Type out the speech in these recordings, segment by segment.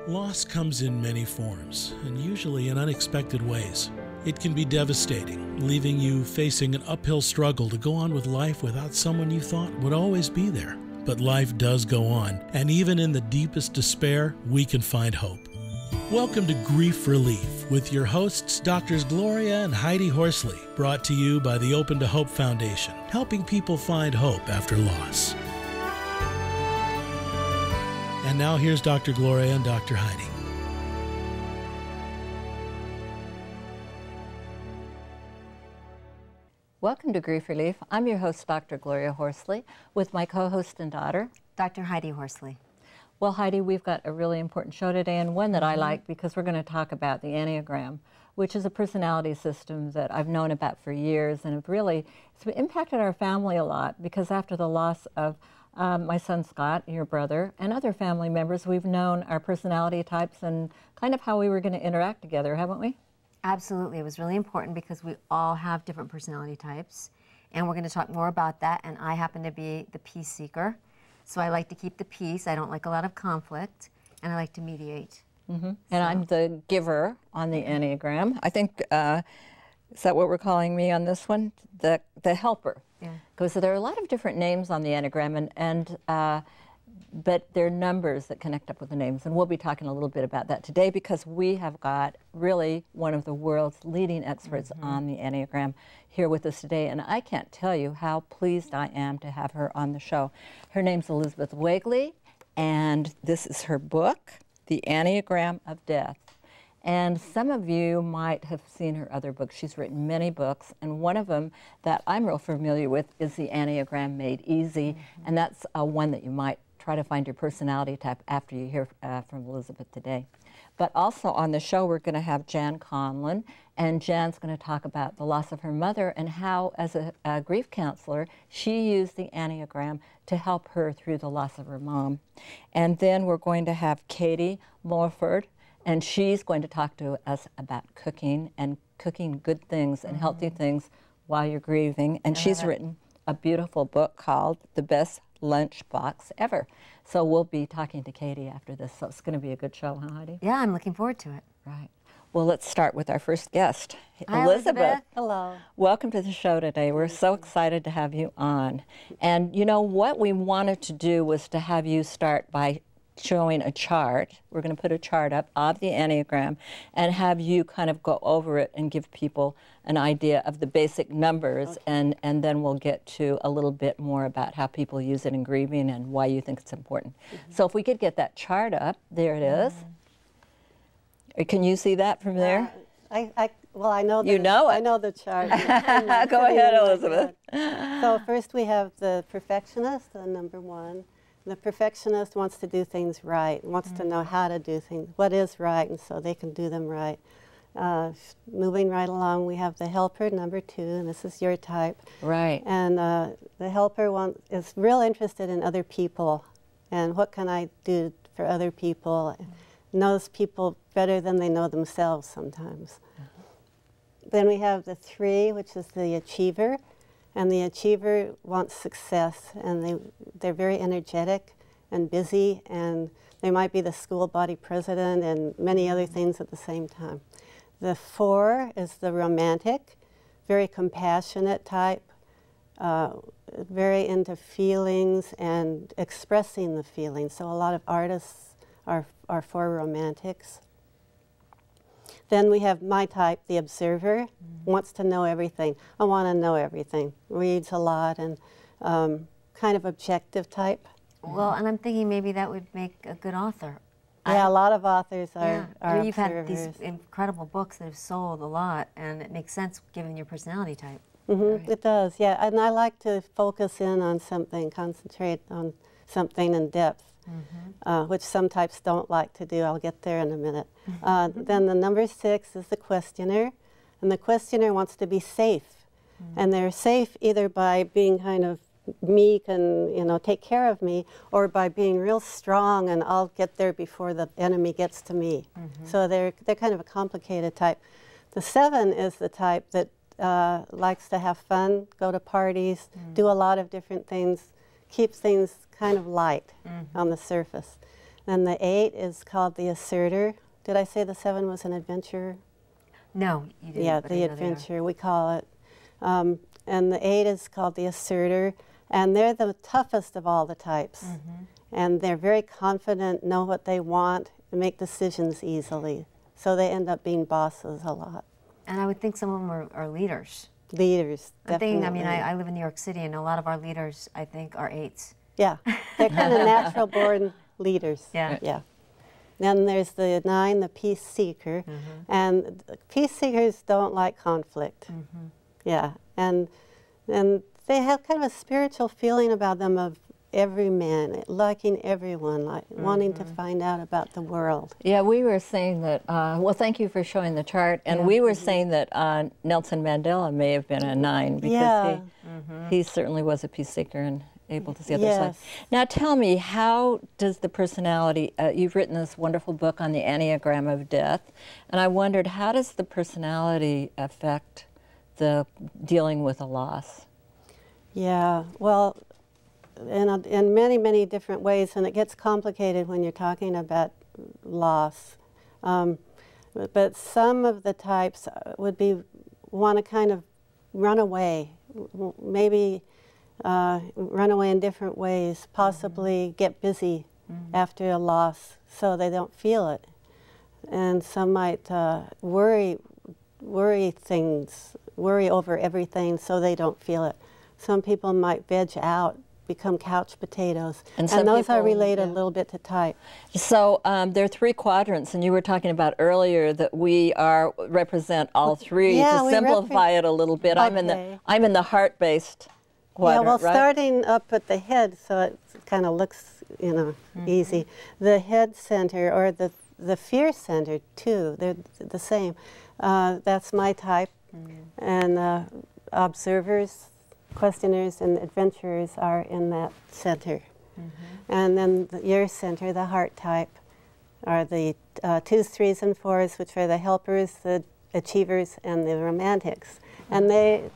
Loss comes in many forms, and usually in unexpected ways. It can be devastating, leaving you facing an uphill struggle to go on with life without someone you thought would always be there. But life does go on, and even in the deepest despair, we can find hope. Welcome to Grief Relief with your hosts, Drs. Gloria and Heidi Horsley, brought to you by the Open to Hope Foundation, helping people find hope after loss. And now here's Dr. Gloria and Dr. Heidi. Welcome to Grief Relief. I'm your host, Dr. Gloria Horsley, with my co-host and daughter, Dr. Heidi Horsley. Well, Heidi, we've got a really important show today, and one that I like because we're going to talk about the Enneagram, which is a personality system that I've known about for years, and it's impacted our family a lot because after the loss of my son Scott, your brother, and other family members, we've known our personality types and kind of how we were going to interact together, haven't we? Absolutely. It was really important because we all have different personality types, and we're going to talk more about that, and I happen to be the peace seeker, so I like to keep the peace. I don't like a lot of conflict, and I like to mediate. And I'm the giver on the Enneagram. I think, is that what we're calling me on this one? The helper. Yeah. Because there are a lot of different names on the Enneagram, but they're numbers that connect up with the names. And we'll be talking a little bit about that today because we have got really one of the world's leading experts on the Enneagram here with us today. And I can't tell you how pleased I am to have her on the show. Her name's Elizabeth Wegley, and this is her book, The Enneagram of Death. And some of you might have seen her other books. She's written many books, and one of them that I'm real familiar with is The Enneagram Made Easy, and that's one that you might try to find your personality type after you hear from Elizabeth today. But also on the show, we're going to have Jan Conlon, and Jan's going to talk about the loss of her mother and how, as a grief counselor, she used the Enneagram to help her through the loss of her mom. And then we're going to have Katie Morford, and she's going to talk to us about cooking and cooking good things and healthy things while you're grieving. And she's written a beautiful book called The Best Lunch Box Ever. So we'll be talking to Katie after this. So it's going to be a good show, huh, Heidi? Yeah, I'm looking forward to it. Right. Well, let's start with our first guest, Hi, Elizabeth. Hello. Welcome to the show today. We're so excited to have you on. And you know, what we wanted to do was to have you start by showing a chart. We're going to put a chart up of the Enneagram and have you kind of go over it and give people an idea of the basic numbers, and then we'll get to a little bit more about how people use it in grieving and why you think it's important. So if we could get that chart up, there it is. Can you see that from there? Well, I know. You know it. I know the chart. Go ahead, Elizabeth. So first we have the perfectionist, number one. The perfectionist wants to do things right, wants to know how to do things, what is right, and so they can do them right. Moving right along, we have the helper, number two, and this is your type. Right. And the helper is real interested in other people, and what can I do for other people, knows people better than they know themselves sometimes. Then we have the three, which is the achiever. And the achiever wants success, and they're very energetic and busy, and they might be the school body president and many other things at the same time. The four is the romantic, very compassionate type, very into feelings and expressing the feelings. So a lot of artists are four romantics. Then we have my type, the observer, wants to know everything. I want to know everything. Reads a lot and kind of objective type. Well, and I'm thinking maybe that would make a good author. Yeah, a lot of authors are You've observers. had these incredible books that have sold a lot, and it makes sense given your personality type. Right? It does, yeah. And I like to focus in on something, concentrate on something in depth. Which some types don't like to do. I'll get there in a minute. Then the number six is the questioner, and the questioner wants to be safe. And they're safe either by being kind of meek and take care of me, or by being real strong and I'll get there before the enemy gets to me. So they're kind of a complicated type. The seven is the type that likes to have fun, go to parties, do a lot of different things, keep things kind of light on the surface. Then the 8 is called the asserter. Did I say the 7 was an adventurer? No, you didn't. Yeah, but the I know they are. adventure, we call it. And the 8 is called the asserter, and they're the toughest of all the types. And they're very confident, know what they want, and make decisions easily. So they end up being bosses a lot. And I would think some of them are leaders. Leaders, I'm thinking, I mean, definitely. I live in New York City, and a lot of our leaders, I think, are 8s. Yeah, they're kind of natural-born leaders. Yeah. Yeah. Then there's the 9, the peace seeker, and peace seekers don't like conflict. Yeah, and they have kind of a spiritual feeling about them of every man, liking everyone, like wanting to find out about the world. Yeah, we were saying that, well, thank you for showing the chart. And we were saying that Nelson Mandela may have been a 9 because he certainly was a peace seeker and able to see the other side. Now tell me, how does the personality, you've written this wonderful book on the Enneagram of Death, and I wondered, how does the personality affect the dealing with a loss? Yeah, well, in many, many different ways, and it gets complicated when you're talking about loss. But some of the types would want to kind of run away, maybe run away in different ways, possibly get busy after a loss so they don't feel it. And some might worry over everything so they don't feel it. Some people might veg out, become couch potatoes. And those are related a little bit to type. So there are 3 quadrants, and you were talking about earlier that we represent all 3. Yeah, to simplify it a little bit, Okay. I'm in the heart-based quadrant, yeah, well, right? starting up at the head, so it kind of looks, you know, easy. The head center, or the fear center, too, they're the same. That's my type. And observers, questioners, and adventurers are in that center. And then your center, the heart type, are the 2s, 3s, and 4s, which are the helpers, the achievers, and the romantics. And they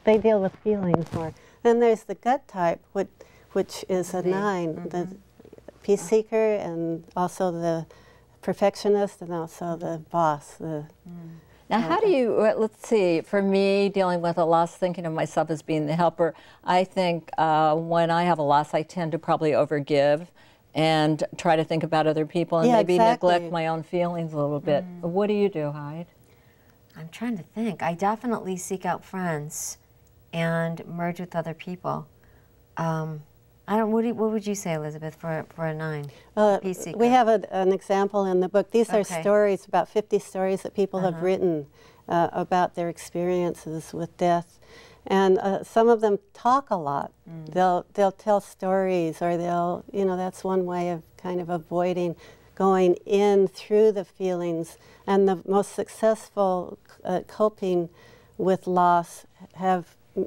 deal with feelings more. Then there's the gut type, which is a 9, the peace seeker, and also the perfectionist, and also the boss. Now, how do you, let's see, for me, dealing with a loss, thinking of myself as being the helper, I think when I have a loss, I tend to probably overgive and try to think about other people and maybe neglect my own feelings a little bit. What do you do, Hyde? I'm trying to think. I definitely seek out friends and merge with other people. What would you say, Elizabeth, for a 9? Peace seeker? We have an example in the book. These are stories, about 50 stories that people have written about their experiences with death. And some of them talk a lot. They'll tell stories, or they'll, you know, that's one way of kind of avoiding going in through the feelings. And the most successful coping with loss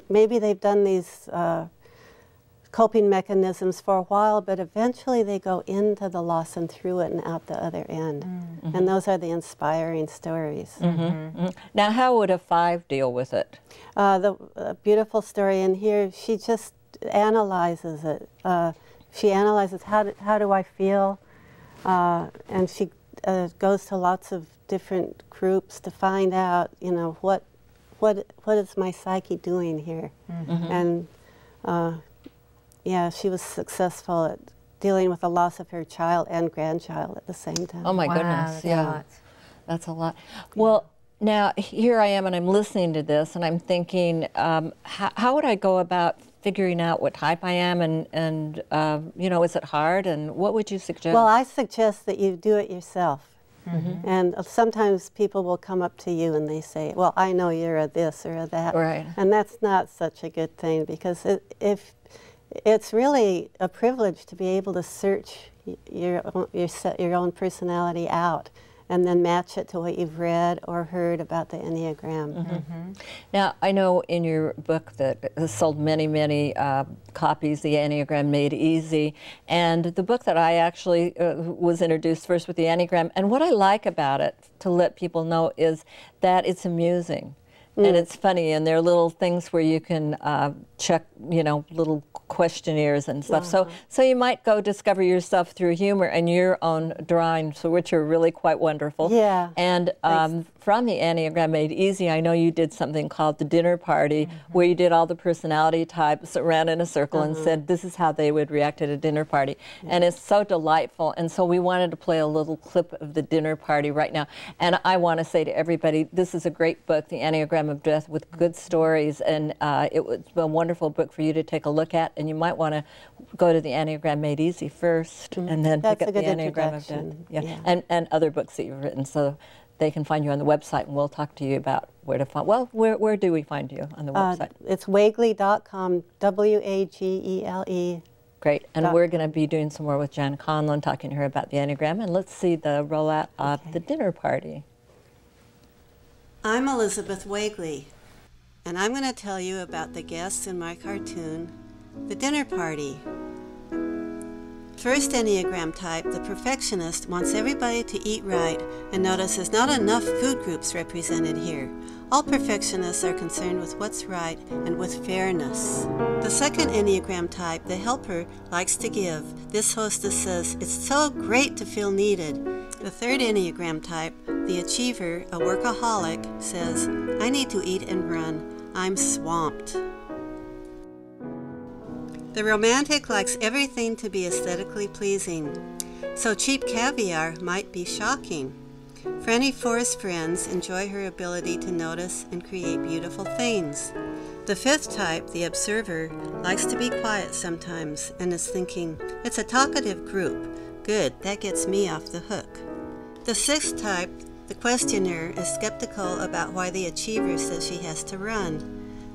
maybe they've done these coping mechanisms for a while, but eventually they go into the loss and through it and out the other end. And those are the inspiring stories. Now, how would a 5 deal with it? The beautiful story in here, she just analyzes it. She analyzes how do I feel, and she goes to lots of different groups to find out, you know, what is my psyche doing here, and yeah, she was successful at dealing with the loss of her child and grandchild at the same time. Oh my goodness, yeah, that's a lot. Well, now here I am and I'm listening to this and I'm thinking, how would I go about figuring out what type I am, and you know, is it hard, and what would you suggest? Well, I suggest that you do it yourself. And sometimes people will come up to you and they say, well, I know you're a this or a that. Right. And that's not such a good thing, because it's really a privilege to be able to search your own personality out and then match it to what you've read or heard about the Enneagram. Now, I know in your book that has sold many, many copies, The Enneagram Made Easy, and the book that I actually was introduced first with the Enneagram, and what I like about it, to let people know, is that it's amusing. And it's funny, and there are little things where you can check, you know, little questionnaires and stuff. So you might go discover yourself through humor and your own drawings, which are really quite wonderful. Yeah. And from the Enneagram Made Easy, I know you did something called the dinner party, where you did all the personality types around in a circle and said this is how they would react at a dinner party. And it's so delightful. And so we wanted to play a little clip of the dinner party right now. And I want to say to everybody, this is a great book, The Enneagram of Death, with good stories. And it was a wonderful book for you to take a look at. And you might want to go to the Enneagram Made Easy first, and then pick up the Enneagram of Death. Yeah. And other books that you've written, so they can find you on the website, and we'll talk to you about where to find. Well, where do we find you on the website? It's wagle.com, W-A-G-E-L-E. Great, and we're going to be doing some more with Jan Conlon, talking to her about the Enneagram, and let's see the rollout of the dinner party. I'm Elizabeth Wagle, and I'm going to tell you about the guests in my cartoon, The Dinner Party. First Enneagram type, the perfectionist, wants everybody to eat right and notice there's not enough food groups represented here. All perfectionists are concerned with what's right and with fairness. The second Enneagram type, the helper, likes to give. This hostess says, it's so great to feel needed. The third Enneagram type, the achiever, a workaholic, says, I need to eat and run. I'm swamped. The romantic likes everything to be aesthetically pleasing, so cheap caviar might be shocking. Franny Forrest friends enjoy her ability to notice and create beautiful things. The fifth type, the observer, likes to be quiet sometimes and is thinking, it's a talkative group. Good, that gets me off the hook. The sixth type, the questioner, is skeptical about why the achiever says she has to run.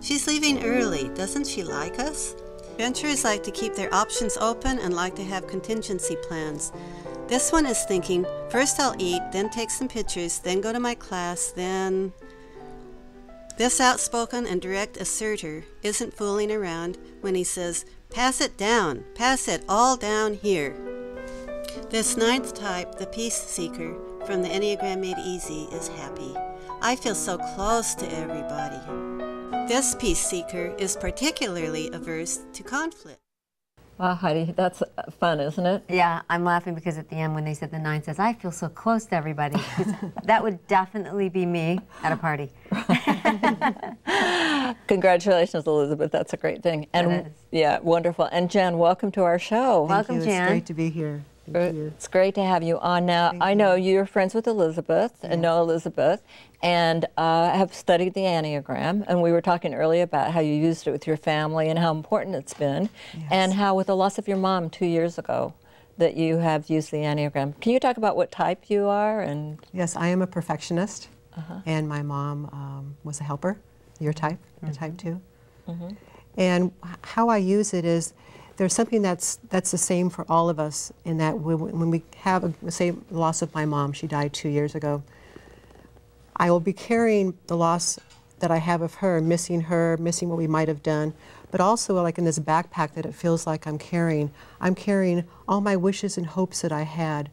She's leaving early. Doesn't she like us? Adventurers like to keep their options open and like to have contingency plans. This one is thinking, first I'll eat, then take some pictures, then go to my class, then... This outspoken and direct asserter isn't fooling around when he says, pass it down, pass it all down here. This ninth type, the peace seeker, from the Enneagram Made Easy, is happy. I feel so close to everybody. This peace seeker is particularly averse to conflict. Wow, Heidi, that's fun, isn't it? Yeah, I'm laughing because at the end when they said the 9 says, I feel so close to everybody. That would definitely be me at a party. Congratulations, Elizabeth. That's a great thing. And yeah, wonderful. And Jan, welcome to our show. Welcome, Jan. It's great to be here. Thank you. It's great to have you on. Now, I know you're friends with Elizabeth and know Elizabeth, and have studied the Enneagram, and we were talking earlier about how you used it with your family and how important it's been, and how with the loss of your mom 2 years ago that you have used the Enneagram. Can you talk about what type you are? And Yes, I am a perfectionist, and my mom was a helper, your type, a type 2. And how I use it is, there's something that's the same for all of us in that when we have, say, the loss of my mom, she died 2 years ago, I will be carrying the loss that I have of her, missing what we might have done, but also like in this backpack that it feels like I'm carrying all my wishes and hopes that I had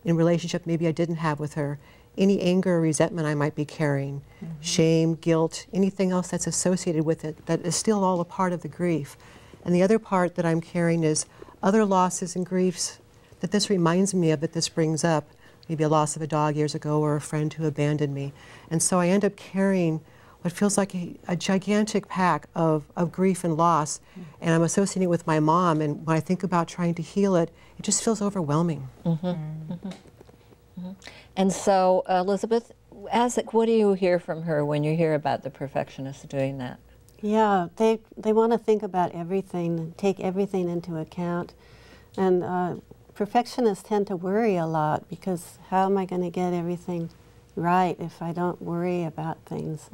in relationship maybe I didn't have with her, any anger or resentment I might be carrying, shame, guilt, anything else that's associated with it that is still all a part of the grief. And the other part that I'm carrying is other losses and griefs that this reminds me of, that this brings up, maybe a loss of a dog years ago or a friend who abandoned me. And so I end up carrying what feels like a gigantic pack of grief and loss, and I'm associating it with my mom, and when I think about trying to heal it, it just feels overwhelming. And so, Elizabeth, what do you hear from her when you hear about the perfectionist doing that? Yeah, they want to think about everything and take everything into account. And perfectionists tend to worry a lot because how am I going to get everything right if I don't worry about things?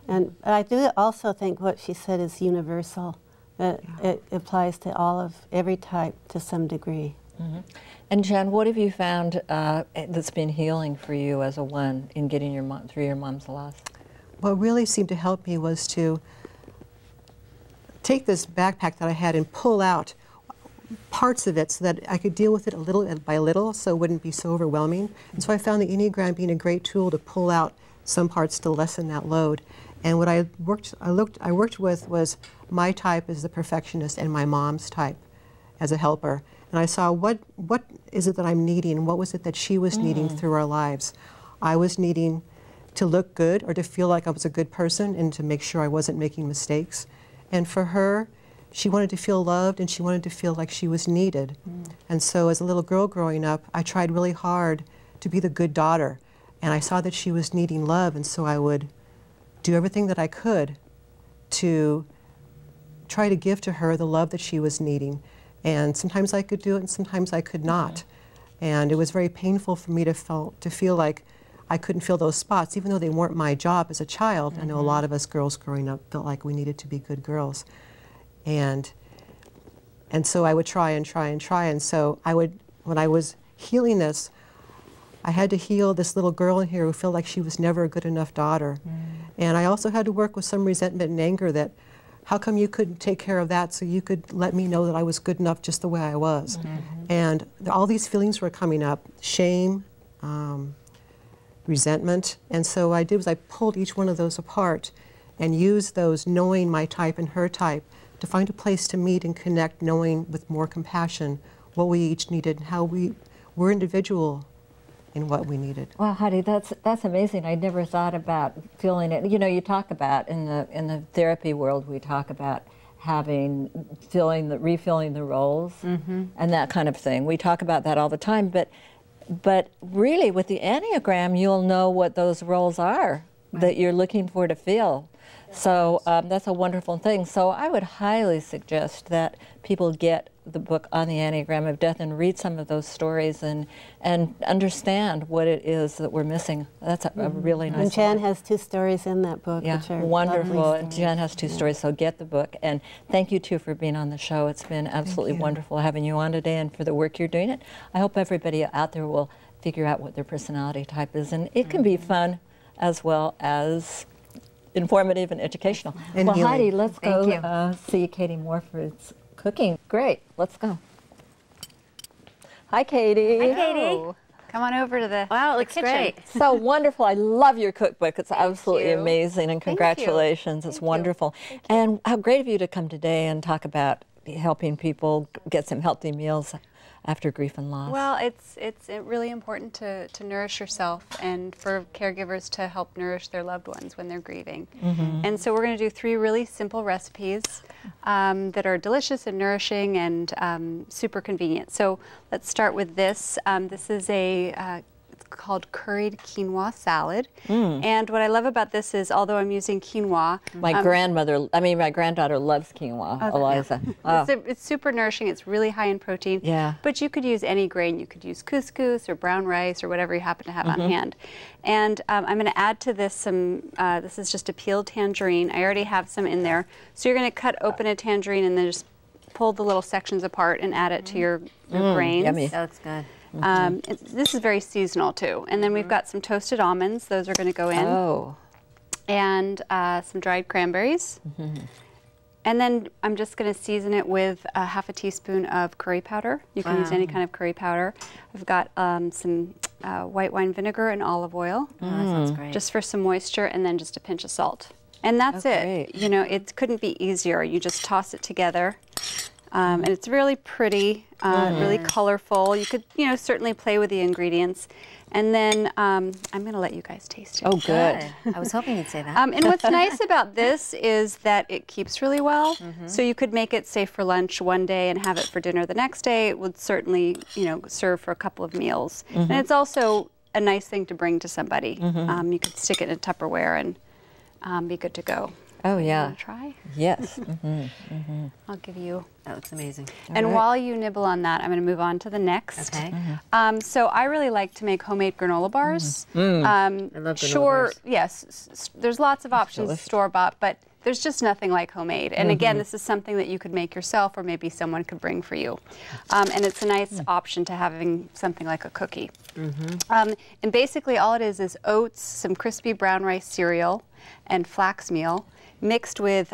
And I do also think what she said is universal, that it applies to every type to some degree. And Jan, what have you found that's been healing for you as a one in getting through your mom's loss? What really seemed to help me was to take this backpack that I had and pull out parts of it so that I could deal with it a little by little so it wouldn't be so overwhelming. And so I found the Enneagram being a great tool to pull out some parts to lessen that load. And what I worked with was my type as the perfectionist and my mom's type as a helper. And I saw what is it that I'm needing, what was it that she was needing through our lives. I was needing to look good or to feel like I was a good person and to make sure I wasn't making mistakes. And for her, she wanted to feel loved and she wanted to feel like she was needed. And so as a little girl growing up, I tried really hard to be the good daughter. And I saw that she was needing love, and so I would do everything that I could to try to give to her the love that she was needing. And sometimes I could do it and sometimes I could not. And it was very painful for me to feel like I couldn't fill those spots, even though they weren't my job as a child. I know a lot of us girls growing up felt like we needed to be good girls. And so I would try and try and try. And so when I was healing this, I had to heal this little girl in here who felt like she was never a good enough daughter. And I also had to work with some resentment and anger that, how come you couldn't take care of that so you could let me know that I was good enough just the way I was? And all these feelings were coming up, shame, resentment. And so what I did was I pulled each one of those apart and used those, knowing my type and her type, to find a place to meet and connect, knowing with more compassion what we each needed and how we were individual in what we needed. Well, Heidi, that's amazing. I never thought about feeling it. You know, you talk about in the therapy world, we talk about refilling the roles and that kind of thing. We talk about that all the time, but really with the Enneagram, you'll know what those roles are that you're looking for to fill. So that's a wonderful thing. So I would highly suggest that people get the book on the Enneagram of Death and read some of those stories and understand what it is that we're missing. That's a really nice And Jan has 2 stories in that book, yeah, which are wonderful. And Jan has 2 stories, so get the book. And thank you, too, for being on the show. It's been absolutely wonderful having you on today and for the work you're doing. I hope everybody out there will figure out what their personality type is. And it can be fun as well as informative and educational. And well, healing. Heidi, let's go see Katie Morford's cooking. Great, let's go. Hi, Katie. Hi, Katie. Come on over to the Wow, it looks kitchen. great. So wonderful. I love your cookbook. It's absolutely you. amazing, and congratulations. It's wonderful. And how great of you to come today and talk about helping people get some healthy meals after grief and loss. Well, it's really important to nourish yourself and for caregivers to help nourish their loved ones when they're grieving. And so we're going to do 3 really simple recipes that are delicious and nourishing and super convenient. So let's start with this. This is it's called curried quinoa salad. And what I love about this is, although I'm using quinoa, my granddaughter loves quinoa, Eliza. It's super nourishing. It's really high in protein. Yeah. But you could use any grain. You could use couscous or brown rice or whatever you happen to have on hand. And I'm going to add to this some, this is just a peeled tangerine. I already have some in there. So you're going to cut open a tangerine and then just pull the little sections apart and add it to your grains. Yummy. That looks good. This is very seasonal too. And then we've got some toasted almonds. Those are going to go in. Oh. And some dried cranberries. And then I'm just going to season it with ½ a teaspoon of curry powder. You can use any kind of curry powder. I've got some white wine vinegar and olive oil. Oh, that sounds great. Just for some moisture, and then just a pinch of salt. And that's it. You know, it couldn't be easier. You just toss it together. And it's really pretty, really colorful. You could, certainly play with the ingredients. And then I'm going to let you guys taste it. Oh, good. I was hoping you'd say that. And what's nice about this is that it keeps really well. So you could make it, say, for lunch one day and have it for dinner the next day. It would certainly, serve for a couple of meals. And it's also a nice thing to bring to somebody. You could stick it in a Tupperware and be good to go. Oh, yeah. Want to try? Yes. I'll give you. That looks amazing. And while you nibble on that, I'm going to move on to the next. Okay. So I really like to make homemade granola bars. I love granola bars. Yes, there's lots of options store-bought, but there's just nothing like homemade. And again, this is something that you could make yourself or maybe someone could bring for you. And it's a nice option to having something like a cookie. And basically all it is oats, some crispy brown rice cereal, and flax meal, mixed with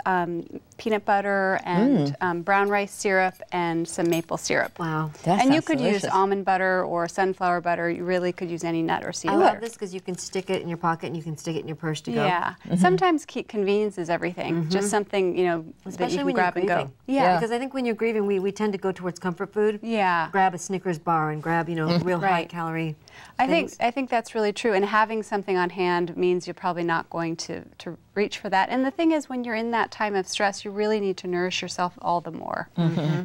peanut butter and brown rice syrup and some maple syrup. Wow. And you could use almond butter or sunflower butter. You really could use any nut or seed I butter. love this because you can stick it in your pocket and you can stick it in your purse to go. Yeah. Sometimes convenience is everything. Just something, you know, Especially that you can when grab you're and go. grieving. Yeah. Because I think when you're grieving, we tend to go towards comfort food. Yeah. Grab a Snickers bar and grab, you know, real high calorie things. I think that's really true. And having something on hand means you're probably not going to reach for that. And the thing is, when you're in that time of stress, you really need to nourish yourself all the more.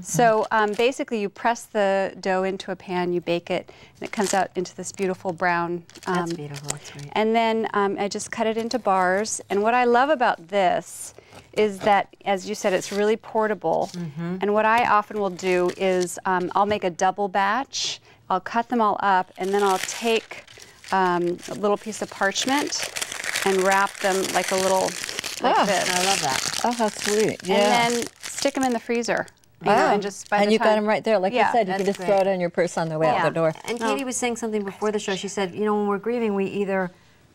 So basically, you press the dough into a pan, you bake it, and it comes out into this beautiful brown. That's beautiful. That's great. And then I just cut it into bars. And what I love about this is that, as you said, it's really portable. And what I often will do is I'll make a double batch. I'll cut them all up, and then I'll take a little piece of parchment and wrap them like a little, like this. I love that. Oh, how sweet. Yeah. And then stick them in the freezer. You know, and just by the you time, got them right there. Like you said, you can just throw it in your purse on the way out the door. And Katie was saying something before the show. She said, you know, when we're grieving, we either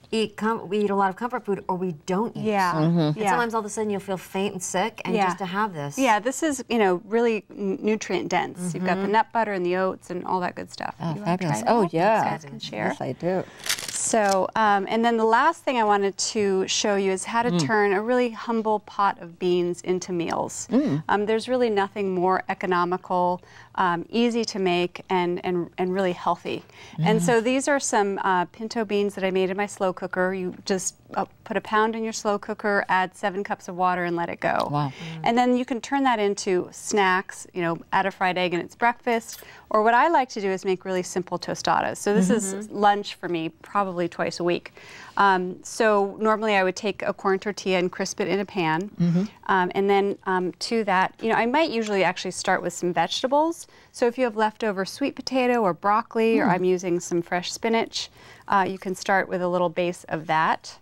eat a lot of comfort food or we don't eat. Yeah. And sometimes all of a sudden you'll feel faint and sick, and just to have this. Yeah, this is, you know, really nutrient dense. You've got the nut butter and the oats and all that good stuff. Oh, You wanna try fabulous. that? Oh, You yeah. guys can share. Yes, I do. So, and then the last thing I wanted to show you is how to turn a really humble pot of beans into meals. There's really nothing more economical, easy to make, and really healthy. And so these are some pinto beans that I made in my slow cooker. You just put a pound in your slow cooker, add 7 cups of water, and let it go. Wow. And then you can turn that into snacks, you know, add a fried egg and it's breakfast. Or what I like to do is make really simple tostadas. So this is lunch for me, probably twice a week. So normally I would take a corn tortilla and crisp it in a pan. And then to that, you know, I might usually actually start with some vegetables. So if you have leftover sweet potato or broccoli, or I'm using some fresh spinach, you can start with a little base of that.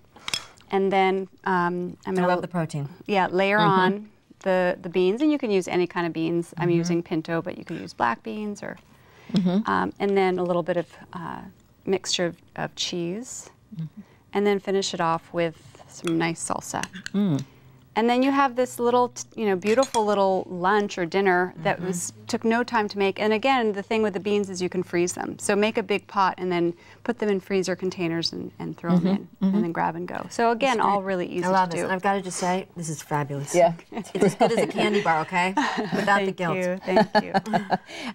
And then I'm going to I love the protein. Yeah, layer on the beans, and you can use any kind of beans. I'm using pinto, but you can use black beans, or and then a little bit of mixture of cheese, and then finish it off with some nice salsa. And then you have this little, you know, beautiful little lunch or dinner that took no time to make. And again, the thing with the beans is you can freeze them. So make a big pot and then put them in freezer containers and throw them in, and then grab and go. So again, all really easy I love to this. do. And I've got to just say, this is fabulous. Yeah. It's as good as a candy bar, okay? Without the guilt. Thank you.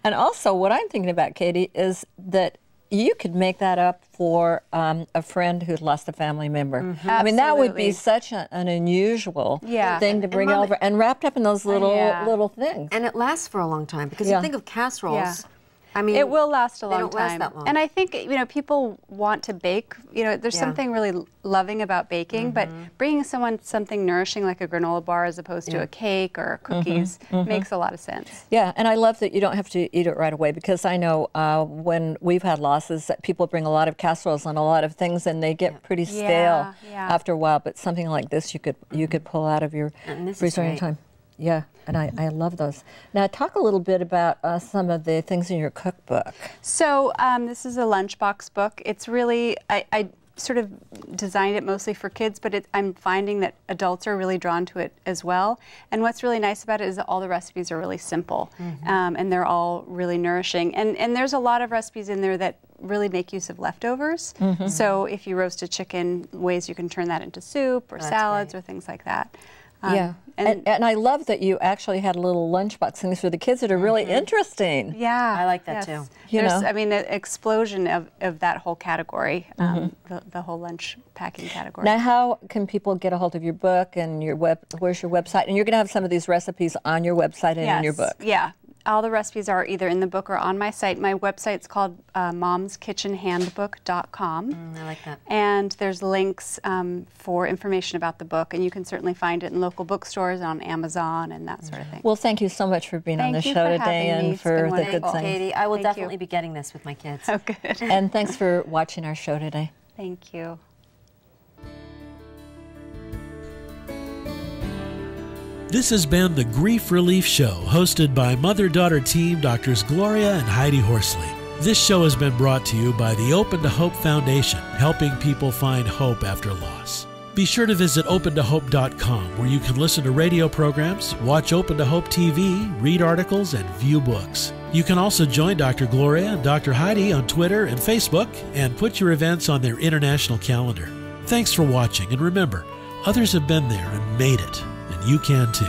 And also, what I'm thinking about, Katie, is that you could make that up for a friend who's lost a family member. I mean, that would be such an unusual thing to bring Mom, over, and wrapped up in those little things. And it lasts for a long time, because you think of casseroles. I mean, it will last a long don't time. last that long. And I think, you know, people want to bake. You know, there's something really loving about baking, but bringing someone something nourishing like a granola bar as opposed to a cake or cookies makes a lot of sense. Yeah, and I love that you don't have to eat it right away, because I know when we've had losses that people bring a lot of casseroles and a lot of things, and they get pretty stale after a while. But something like this you could pull out of your freezer anytime. Yeah, and I love those. Now, talk a little bit about some of the things in your cookbook. So this is a lunchbox book. It's really, I sort of designed it mostly for kids, but I'm finding that adults are really drawn to it as well. And what's really nice about it is that all the recipes are really simple, and they're all really nourishing. And there's a lot of recipes in there that really make use of leftovers. So if you roast a chicken, ways you can turn that into soup or salads or things like that. Yeah, and I love that you actually had a little lunchbox things for the kids that are really interesting. Yeah, I like that too. There's, I mean, the explosion of that whole category, the whole lunch packing category. Now, how can people get a hold of your book and where's your website? And you're going to have some of these recipes on your website and in your book. Yeah. All the recipes are either in the book or on my site. My website's called momskitchenhandbook.com. I like that. And there's links for information about the book, and you can certainly find it in local bookstores, on Amazon, and that sort of thing. Well, thank you so much for being on the Thank you show for today having me. and It's for been the good wonderful. things. Katie, I will Thank you. definitely be getting this with my kids. Oh, good. And thanks for watching our show today. Thank you. This has been the Grief Relief Show, hosted by mother-daughter team Doctors Gloria and Heidi Horsley. This show has been brought to you by the Open to Hope Foundation, helping people find hope after loss. Be sure to visit opentohope.com, where you can listen to radio programs, watch Open to Hope TV, read articles, and view books. You can also join Dr. Gloria and Dr. Heidi on Twitter and Facebook and put your events on their international calendar. Thanks for watching, and remember, others have been there and made it, and you can too.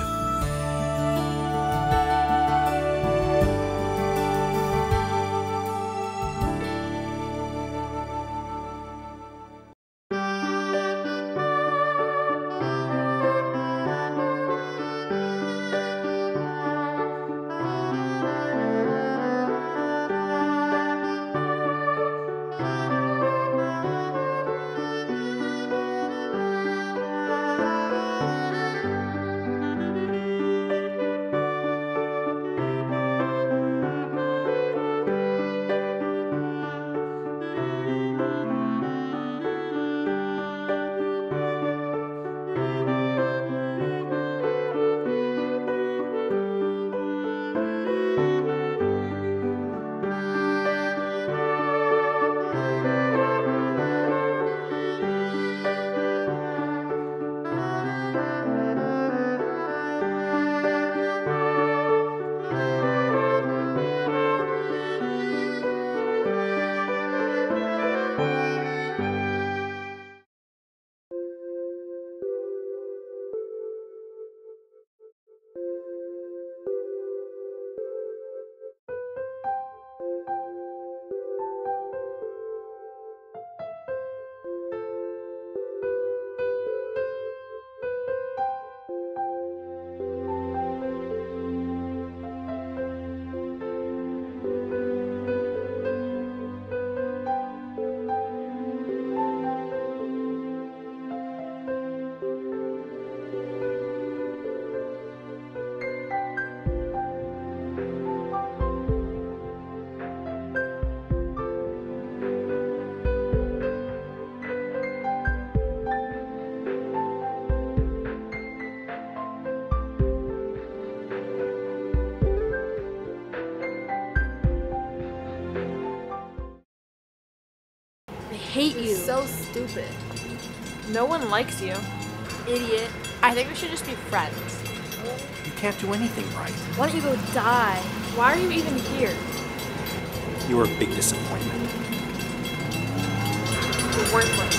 Hate you. So stupid. No one likes you. Idiot. I think we should just be friends. You can't do anything right. Why don't you go die? Why are you even here? You were a big disappointment. You're worthless.